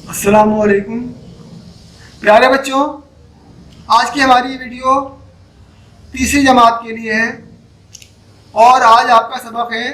अस्सलामुअलैकुम प्यारे बच्चों, आज की हमारी वीडियो तीसरी जमात के लिए है और आज आपका सबक है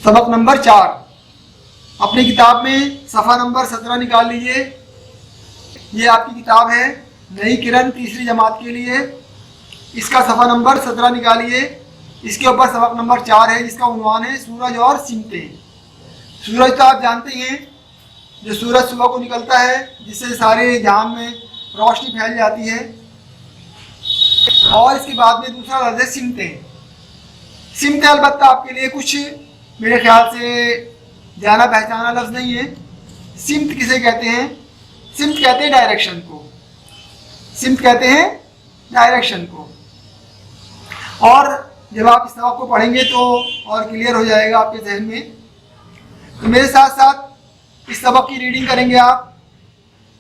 सबक नंबर 4। अपनी किताब में सफ़ा नंबर 17 निकाल लीजिए। ये आपकी किताब है नई किरण तीसरी जमात के लिए। इसका सफ़ा नंबर 17 निकालिए। इसके ऊपर सबक नंबर 4 है जिसका उन्वान है सूरज और सिमतें। सूरज तो आप जानते हैं, जो सूरज सुबह को निकलता है जिससे सारे जहान में रोशनी फैल जाती है। और इसके बाद में दूसरा लफ्ज़ है सिमतें। सिमतें अलबत्ता आपके लिए कुछ मेरे ख्याल से जाना पहचाना लफ्ज़ नहीं है। सिमत किसे कहते हैं? सिमत कहते हैं डायरेक्शन को। सिमत कहते हैं डायरेक्शन को। और जब आप इस सबक को पढ़ेंगे तो और क्लियर हो जाएगा आपके जहन में। तो मेरे साथ साथ इस सबक की रीडिंग करेंगे आप।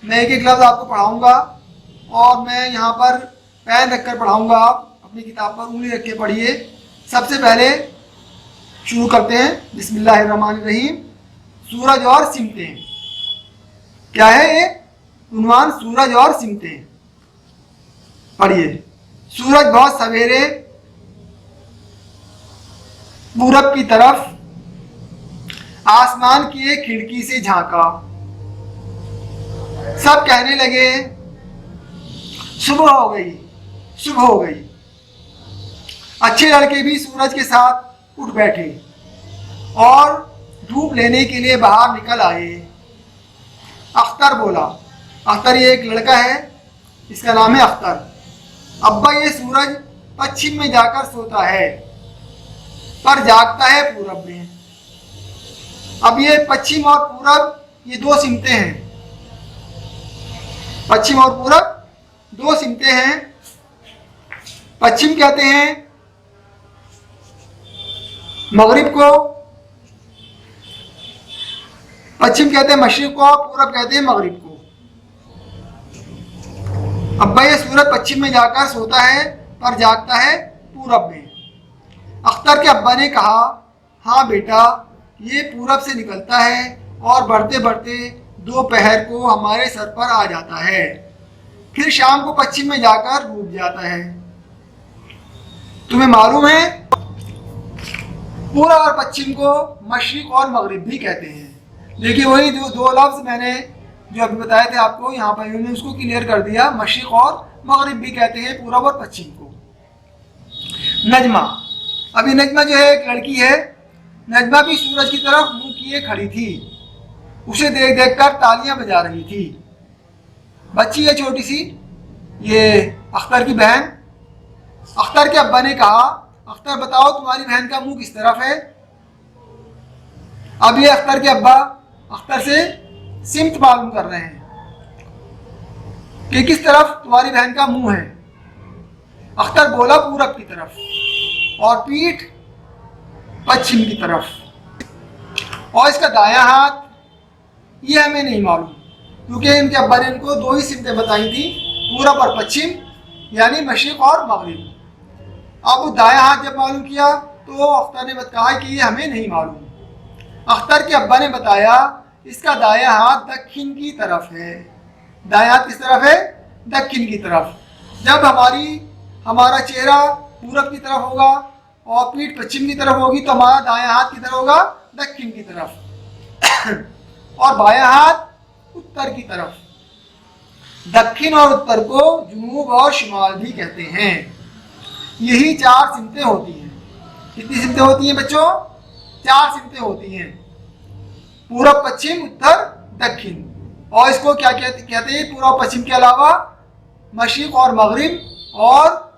मैं एक एक लफ्ज़ आपको पढ़ाऊँगा और मैं यहाँ पर पैन रखकर पढ़ाऊँगा। आप अपनी किताब पर उंगली रख के पढ़िए। सबसे पहले शुरू करते हैं। बिस्मिल्लाहिर्रहमानिर्रहीम। सूरज और सिमतें। क्या है ये उन्वान? सूरज और सिमतें। पढ़िए। सूरज बहुत सवेरे पूरब की तरफ आसमान की एक खिड़की से झांका। सब कहने लगे सुबह हो गई, सुबह हो गई। अच्छे लड़के भी सूरज के साथ उठ बैठे और धूप लेने के लिए बाहर निकल आए। अख्तर बोला। अख्तर ये एक लड़का है, इसका नाम है अख्तर। अब्बा, ये सूरज पश्चिम में जाकर सोता है पर जागता है पूरब में। अब ये पश्चिम और पूरब ये दो सिमतें हैं। पश्चिम और पूरब दो सिमतें हैं। पश्चिम कहते हैं मगरिब को, पश्चिम कहते हैं मशरिक को, पूरब कहते हैं मगरिब को। अब्बा, ये सूरज पश्चिम में जाकर सोता है पर जागता है पूरब में। अख्तर के अब्बा ने कहा, हाँ बेटा, ये पूरब से निकलता है और बढ़ते बढ़ते दोपहर को हमारे सर पर आ जाता है, फिर शाम को पश्चिम में जाकर डूब जाता है। तुम्हें मालूम है पूरब और पश्चिम को मशरिक और मगरिब भी कहते हैं। देखिए, वही जो दो लफ्ज़ मैंने जो अभी बताए थे आपको, यहाँ पर इन्होंने उसको क्लियर कर दिया। मशरिक और मगरिब भी कहते हैं पूरब और पश्चिम को। नजमा। अभी नजमा जो है एक लड़की है। नजमा भी सूरज की तरफ मुंह किए खड़ी थी। उसे देख देख कर तालियां बजा रही थी। बच्ची है छोटी सी, ये अख्तर की बहन। अख्तर के अब्बा ने कहा, अख्तर बताओ तुम्हारी बहन का मुंह किस तरफ है? अब ये अख्तर के अब्बा अख्तर से सिमत मालूम कर रहे हैं कि किस तरफ तुम्हारी बहन का मुंह है। अख्तर बोला पूरब की तरफ और पीठ पश्चिम की तरफ। और इसका दायां हाथ ये हमें नहीं मालूम, क्योंकि इनके अब्बा ने इनको दो ही सिमतें बताई थी, पूरब और पश्चिम, यानी मशरिक और मगरिब। अब वो दायां हाथ जब मालूम किया तो अख्तर ने कहा कि ये हमें नहीं मालूम। अख्तर के अब्बा ने बताया इसका दायां हाथ दक्षिण की तरफ है। दायां हाथ किस तरफ है? दक्षिण की तरफ। जब हमारा चेहरा पूरब की तरफ होगा और पीठ पश्चिम की तरफ होगी तो हमारा दायां हाथ किधर होगा? दक्षिण की तरफ। और बायां हाथ उत्तर की तरफ। दक्षिण और उत्तर को जुनूब और शुमाल भी कहते हैं। यही 4 सिमतें होती हैं। कितनी सिमतें होती हैं बच्चों? 4 सिमतें होती हैं। पूरब, पश्चिम, उत्तर, दक्षिण। और इसको क्या कहते हैं? पूरब पश्चिम के अलावा मशरिक और मगरिब और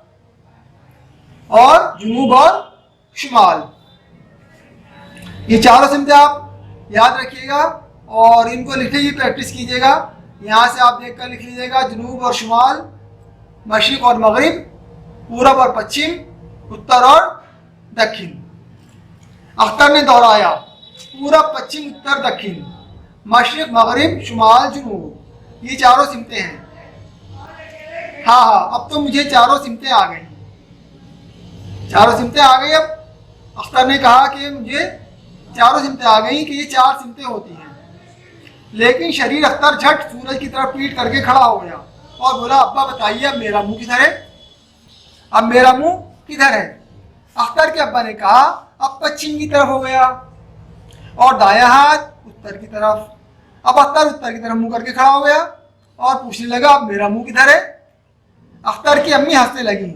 जुनूब और शुमाल। ये 4 सिमतें आप याद रखिएगा और इनको लिखने की प्रैक्टिस कीजिएगा। यहाँ से आप देखकर लिख लीजिएगा जुनूब और शुमाल, मशरिक और मगरिब, पूरब और पश्चिम, उत्तर और दक्षिण। अख्तर ने दोहराया, पूरब, पश्चिम, उत्तर, दक्षिण, मशरिक, मगरिब, शुमाल, जुनूब। ये 4 सिमतें हैं। हाँ, अब तो मुझे 4 सिमतें आ गई। 4 सिमतें आ गई। अब अख्तर ने कहा कि मुझे 4 सिमतें आ गई कि ये 4 सिमतें होती हैं। लेकिन शरीर अख्तर झट सूरज की तरफ पीट करके खड़ा हो गया और बोला, अब्बा बताइए अब मेरा मुंह किधर है, अब मेरा मुंह किधर है। अख्तर के अब्बा ने कहा, अब पश्चिम की तरफ हो गया और दायां हाथ उत्तर की तरफ। अब अख्तर उत्तर की तरफ मुंह करके खड़ा हो गया और पूछने लगा, अब मेरा मुंह किधर है। अख्तर की अम्मी हंसने लगी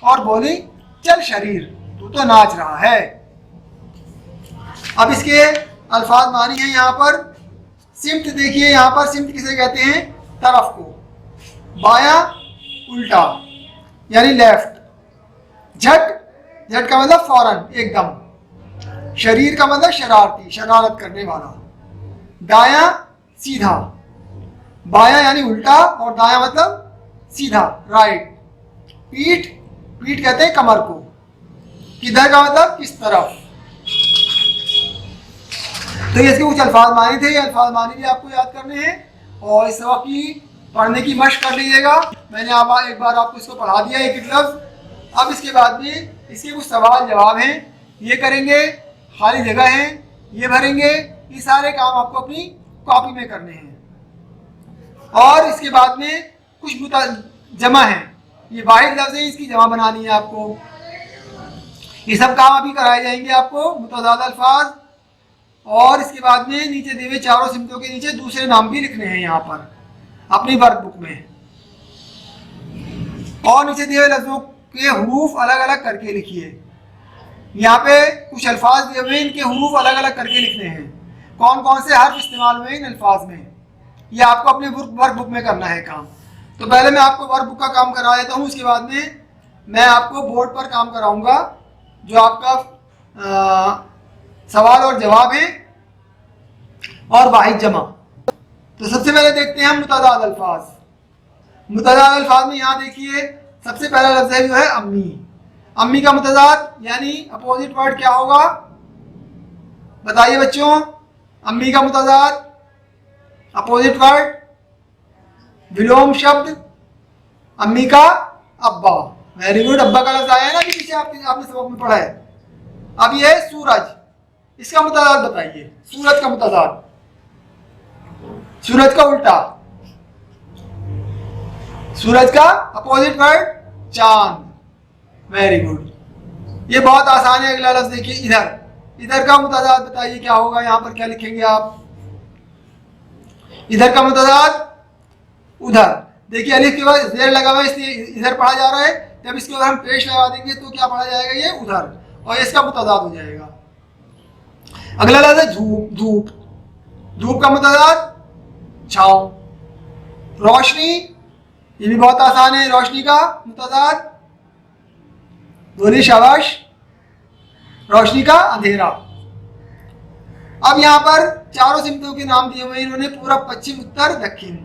और बोली, चल शरीर, तू तो नाच रहा है। अब इसके अल्फाज मानी है यहाँ पर। सिमत देखिए, यहाँ पर सिमत किसे कहते हैं, तरफ को। बायां उल्टा यानी लेफ्ट। झट, झट का मतलब फौरन, एकदम। शरीर का मतलब शरारती, शरारत करने वाला। दायां सीधा, बायां यानी उल्टा और दायां मतलब सीधा, राइट। पीठ, पीठ कहते हैं कमर को। किधर का मतलब किस तरफ। तो ये इसके कुछ अल्फाज मानी थे, ये अल्फाज मानी भी आपको याद करने हैं और इस सबक की पढ़ने की मशक कर लीजिएगा। मैंने एक बार आपको इसको पढ़ा दिया एक एक लफ्ज। अब इसके बाद में इसके कुछ सवाल जवाब हैं, ये करेंगे, खाली जगह है ये भरेंगे। ये सारे काम आपको अपनी कॉपी में करने हैं। और इसके बाद में कुछ जमा है, ये वाहिद लफ्ज है, इसकी जमा बनानी है आपको। ये सब काम अभी कराए जाएंगे आपको, मुतअद्दिद अल्फाज। और इसके बाद में नीचे दिए हुए चारों सिमतों के नीचे दूसरे नाम भी लिखने हैं यहाँ पर अपनी वर्कबुक में। और नीचे दिए हुए लफ्जों के हुरूफ अलग अलग करके लिखिए। यहाँ पे कुछ अल्फाज दिए हुए, इनके हुरूफ अलग अलग करके लिखने हैं। कौन कौन से हर्फ इस्तेमाल हुए इन अल्फाज में, ये आपको अपने वर्कबुक में करना है काम। तो पहले मैं आपको वर्कबुक का काम करा देता हूँ, उसके बाद में मैं आपको बोर्ड पर काम कराऊंगा जो आपका सवाल और जवाब है और वाहिद जमा। तो सबसे पहले देखते हैं हम मुतअद्दिद अल्फाज। मुतअद्दिद अल्फाज में यहाँ देखिए सबसे पहला लफ्ज है जो है अम्मी। अम्मी का मुतअद्दिद यानी अपोजिट वर्ड क्या होगा, बताइए बच्चों। अम्मी का मुतअद्दिद अपोजिट वर्ड, विलोम शब्द। अम्मी का अब्बा, वेरी गुड। अब्बा का लफ्ज आया है ना कि पीछे आपने सबक में पढ़ा है। अब ये सूरज, इसका मुतअद्दिद बताइए। सूरज का मुतअद्दिद, सूरज का उल्टा, सूरज का अपोजिट वर्ड चांद, वेरी गुड। ये बहुत आसान है। अगला लफ्ज देखिए इधर। इधर का मुतअद्दिद बताइए क्या होगा, यहां पर क्या लिखेंगे आप। इधर का मुतअद्दिद उधर। देखिए अलिफ के बाद जेर लगा हुआ है इसलिए इधर पढ़ा जा रहा है। जब इसके ऊपर हम पेश लगा देंगे तो क्या पढ़ा जाएगा, ये उधर, और इसका मुतअद्दिद हो जाएगा। अगला लफ्ज है धूप। धूप, धूप का मुतअद्दिद छांव। रोशनी, ये भी बहुत आसान है। रोशनी का मुतअद्दिद, बोलिए शाबाश, रोशनी का अंधेरा। अब यहाँ पर चारों सिमतों के नाम दिए हुए हैं इन्होंने, पूरब, पश्चिम, उत्तर, दक्षिण।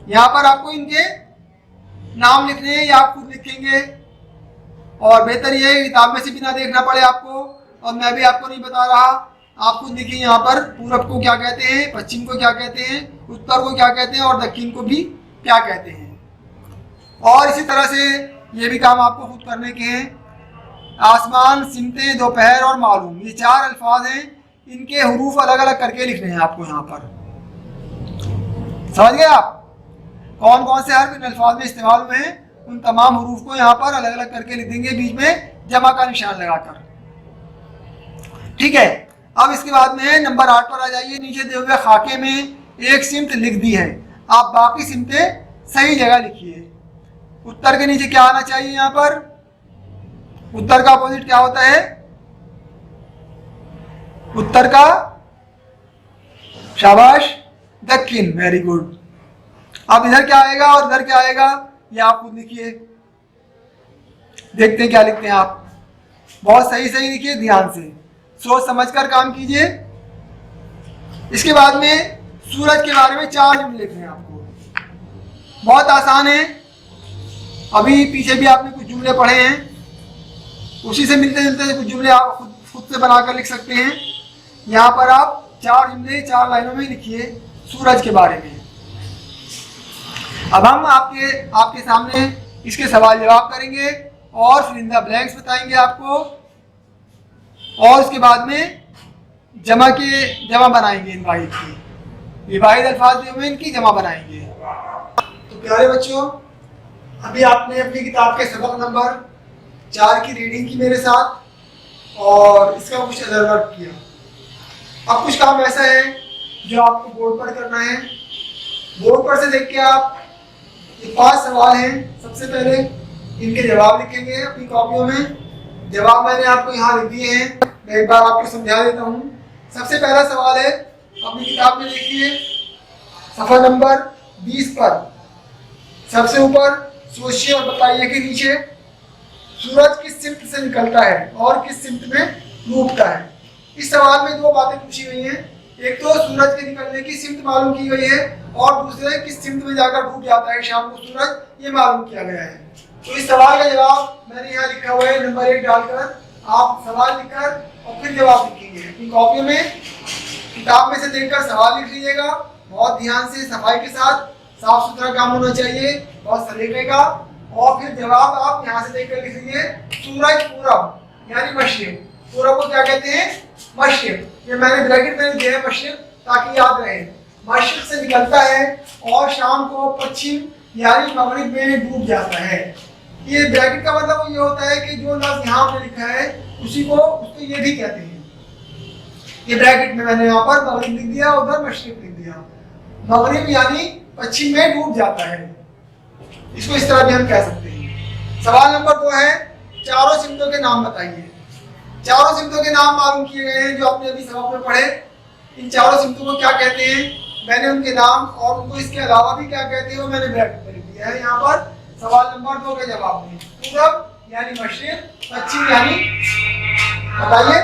यहाँ पर आपको इनके नाम लिखने हैं या आप खुद लिखेंगे, और बेहतर ये किताब में से भी ना देखना पड़े आपको, और मैं भी आपको नहीं बता रहा, आप खुद लिखिए। यहाँ पर पूरब को क्या कहते हैं, पश्चिम को क्या कहते हैं, उत्तर को क्या कहते हैं और दक्षिण को भी क्या कहते हैं। और इसी तरह से ये भी काम आपको खुद करने के हैं। आसमान, सिमतें, दोपहर और मालूम, ये चार अल्फाज हैं, इनके हुरूफ अलग अलग करके लिखने हैं आपको यहाँ पर। समझ गए आप कौन कौन से हर्फ इन अल्फाज में इस्तेमाल हुए हैं। उन तमाम हुरूफ को यहाँ पर अलग अलग करके लिख देंगे, बीच में जमा का निशान लगाकर। ठीक है। अब इसके बाद में नंबर 8 पर आ जाइए। नीचे दिए हुए खाके में एक सिमत लिख दी है, आप बाकी सिमतें सही जगह लिखिए। उत्तर के नीचे क्या आना चाहिए, यहाँ पर उत्तर का अपोजिट क्या होता है, उत्तर का, शाबाश, दक्षिण, वेरी गुड। अब इधर क्या आएगा और इधर क्या आएगा, ये आप खुद लिखिए। देखते हैं क्या लिखते हैं आप। बहुत सही सही लिखिए, ध्यान से सोच समझकर काम कीजिए। इसके बाद में सूरज के बारे में 4 जुमले लिखने हैं आपको। बहुत आसान है, अभी पीछे भी आपने कुछ जुमले पढ़े हैं, उसी से मिलते जुलते कुछ जुमले आप खुद से बनाकर लिख सकते हैं। यहाँ पर आप 4 जुमले 4 लाइनों में लिखिए सूरज के बारे में। अब हम आपके सामने इसके सवाल जवाब करेंगे और फिर इन द ब्लैंक्स बताएंगे आपको, और उसके बाद में जमा बनाएंगे इन वाहिद की। विवाहित अल्फाज दिए हुए इनकी जमा बनाएंगे। तो प्यारे बच्चों, अभी आपने अपनी किताब के सबक नंबर 4 की रीडिंग की मेरे साथ और इसका कुछ अदर वर्क किया। अब कुछ काम ऐसा है जो आपको बोर्ड पर करना है। बोर्ड पर से देख के आप ये 5 सवाल हैं, सबसे पहले इनके जवाब लिखेंगे अपनी कॉपियों में। जवाब मैंने आपको यहाँ लिख दिए हैं, मैं एक बार आपको समझा देता हूँ। सबसे पहला सवाल है, अपनी किताब में देखिए सफ़ा नंबर 20 पर सबसे ऊपर सोचिए और बताइए कि नीचे सूरज किस सिमत से निकलता है और किस सिमत में डूबता है। इस सवाल में 2 बातें पूछी गई हैं, एक तो सूरज के निकलने की सिमत मालूम की गई है और दूसरे किस सिमत में जाकर डूब जाता है शाम को सूरज, ये मालूम किया गया है। तो इस सवाल का जवाब मैंने यहाँ लिखा हुआ है नंबर 1 डालकर। आप सवाल लिखकर और फिर जवाब लिखेंगे अपनी कॉपी में। किताब में से देखकर सवाल लिख लीजिएगा, बहुत ध्यान से, सफाई के साथ, साफ सुथरा काम होना चाहिए, बहुत सलीके का। और फिर जवाब आप यहाँ से देखकर लिख लीजिए, सूरज पूरब यानी मशरिक। पूरब को क्या कहते हैं? मशरिक। ये मैंने ब्रैकेट में दिया है मशरिक, ताकि याद रहे। मशरिक से निकलता है और शाम को पश्चिम यानी मगरिब में डूब जाता है। ये ब्रैकेट का मतलब ये होता है कि जो लफ्ज यहाँ पे लिखा है उसको ये भी कहते हैं। ये ब्रैकेट में मैंने यहाँ पर मगरिब लिख दिया, उधर मशरिक लिख दिया। मगरिब यानी पश्चिम में डूब जाता है, इसको इस तरह भी हम कह सकते हैं। सवाल नंबर 2 है, चारों सिमतों के नाम बताइए। चारों सिमतों के नाम मालूम किए गए हैं जो आपने अभी सबक में पढ़े। इन चारों सिमतों को क्या कहते हैं, मैंने उनके नाम और उनको इसके अलावा भी क्या कहते हैं वो मैंने ब्रैकेट में लिख दिया है यहाँ पर सवाल नंबर 2 के जवाब में। पूरब यानी मशरिक, पश्चिम यानी बताइए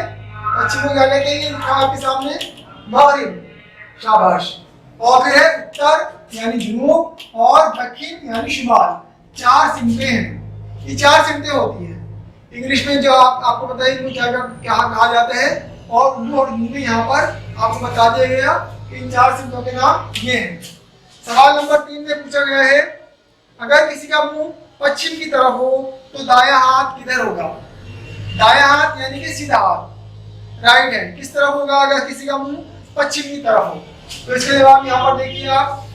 पश्चिम को क्या कहते हैं, ये लिखा आपके सामने मगरिब, शाबाश। और फिर है उत्तर यानी जनूब और दक्षिण यानी शुमाल। 4 सिमतें हैं, ये 4 सिमतें होती हैं। इंग्लिश में जो आपको पता है इनको क्या कहा जाता है, और उर्दू और हिंदी में यहाँ पर आपको बता दिया गया कि इन 4 सिमतों के नाम ये हैं। सवाल नंबर 3 में पूछा गया है, अगर किसी का मुंह पश्चिम की तरफ हो तो दायां हाथ किधर होगा? दायां हाथ यानी कि सीधा हाथ, राइट हैंड किस तरफ होगा अगर किसी का मुंह पश्चिम की तरफ हो? तो इसके जवाब यहाँ पर देखिए, आप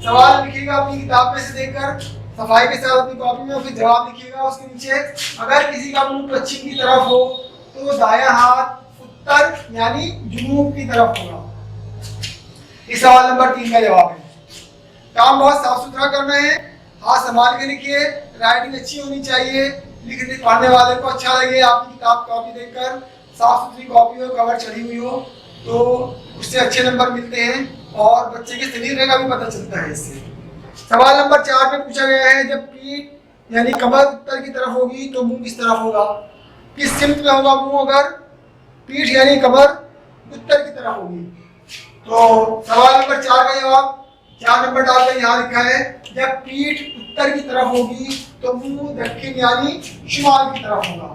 सवाल लिखिएगा अपनी किताब में से देखकर सफाई के साथ अपनी कॉपी में, और फिर जवाब लिखिएगा उसके नीचे। अगर किसी का मुंह पश्चिम की तरफ हो तो दायां हाथ उत्तर यानी जनूब की तरफ होगा। इस सवाल नंबर 3 का जवाब है। काम बहुत साफ सुथरा करना है, हाथ संभाल के लिखिए, राइटिंग अच्छी होनी चाहिए, लिखने पढ़ने वाले को अच्छा लगे आपकी किताब कॉपी देखकर। साफ सुथरी कॉपी हो, कवर चढ़ी हुई हो तो उससे अच्छे नंबर मिलते हैं और बच्चे के शरीर का भी पता चलता है इससे। सवाल नंबर 4 में पूछा गया है, जब पीठ यानी कमर उत्तर की तरफ होगी तो मुंह किस तरफ होगा? किस सिमत में होगा मुंह अगर पीठ यानी कमर उत्तर की तरफ होगी? तो सवाल नंबर 4 का जवाब 4 नंबर डालकर यहाँ लिखा है, जब पीठ उत्तर की तरफ होगी तो मुंह दक्षिण यानी शुमाल की तरफ होगा।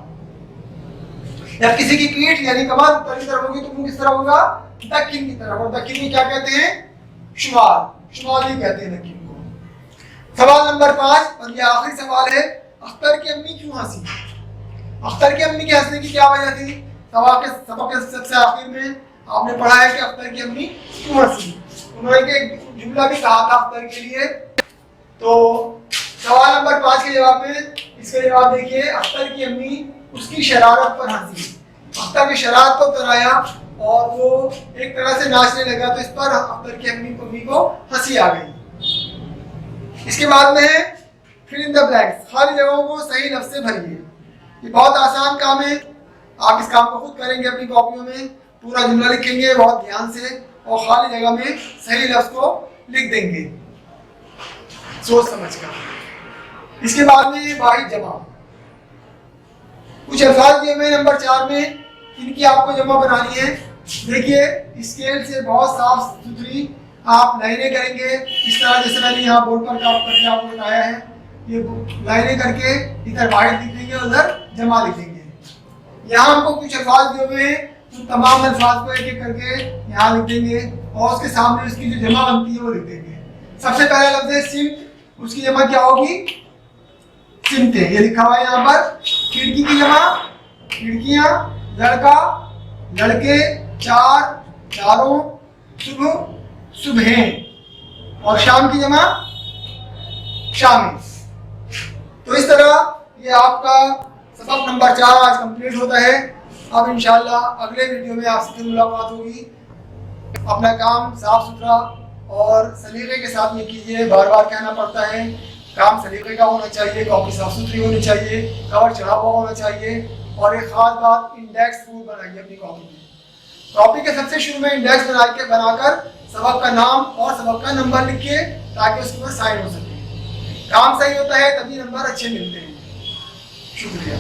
जब किसी की पीठ यानी कमर उत्तर की तरफ होगी तो मुंह किस तरफ होगा? दक्षिण की तरफ। और दक्षिण में क्या कहते हैं? शुमाल, शुमाली कहते हैं दक्षिण को। सवाल नंबर 5 और ये आखिरी सवाल है, अख्तर की अम्मी क्यों हंसी? अख्तर की अम्मी के हंसने की क्या वजह थी? सबक के सबसे आखिर में आपने पढ़ा है कि अख्तर की अम्मी क्यों हंसी। उन्होंने एक जुमला भी कहा था अख्तर के लिए। तो सवाल नंबर 5 के जवाब में इसका जवाब देखिए, अख्तर की अम्मी उसकी शरारत पर हंसी। अख्तर की शरारत को तराया और वो एक तरह से नाचने लगा, तो इस पर अख्तर की अम्मी को हंसी आ गई। इसके बाद में है फिल इन द ब्लैंक्स, खाली जगहों को सही लफ्ज से भरिए। ये बहुत आसान काम है, आप इस काम को खुद करेंगे अपनी कॉपियों में, पूरा जुमला लिखेंगे बहुत ध्यान से और खाली जगह में सही लफ्ज को लिख देंगे सोच समझ कर। इसके बाद में वाहिद जमा, कुछ अल्फाज दिए हुए नंबर 4 में, इनकी आपको जमा बनानी है। देखिए स्केल से बहुत साफ सुथरी आप लाइनें करेंगे, इस तरह जैसे मैंने यहाँ बोर्ड पर करके आपको बताया है। ये लाइनें करके इधर वाहिद लिख देंगे, उधर जमा लिख देंगे। यहाँ हमको कुछ अल्फाज दिए हुए हैं, तो तमाम अल्फाज को एक एक करके यहाँ लिख देंगे और उसके सामने उसकी जो जमा बनती है वो लिख देंगे। सबसे पहला लफ्ज है सिमत, उसकी जमा क्या होगी? सिमतें, ये लिखा हुआ है यहाँ पर। खिड़की की जमा खिड़कियां, लड़का लड़के, चार चारों, सुबह सुबह, और शाम की जमा शामें। तो इस तरह ये आपका सबक नंबर 4 आज कंप्लीट होता है। अब इंशाल्लाह अगले वीडियो में आपसे फिर मुलाकात होगी। अपना काम साफ सुथरा और सलीके के साथ ये कीजिए। बार बार कहना पड़ता है, काम सलीके का होना चाहिए, कॉपी साफ सुथरी होनी चाहिए, कवर चढ़ा हुआ होना चाहिए। और एक खास बात, इंडेक्स फुल बनाइए अपनी कॉपी में। कॉपी के सबसे शुरू में इंडेक्स बनाकर सबक का नाम और सबक का नंबर लिखिए, ताकि उसके ऊपर साइन हो सके। काम सही होता है तभी नंबर अच्छे मिलते हैं। शुक्रिया।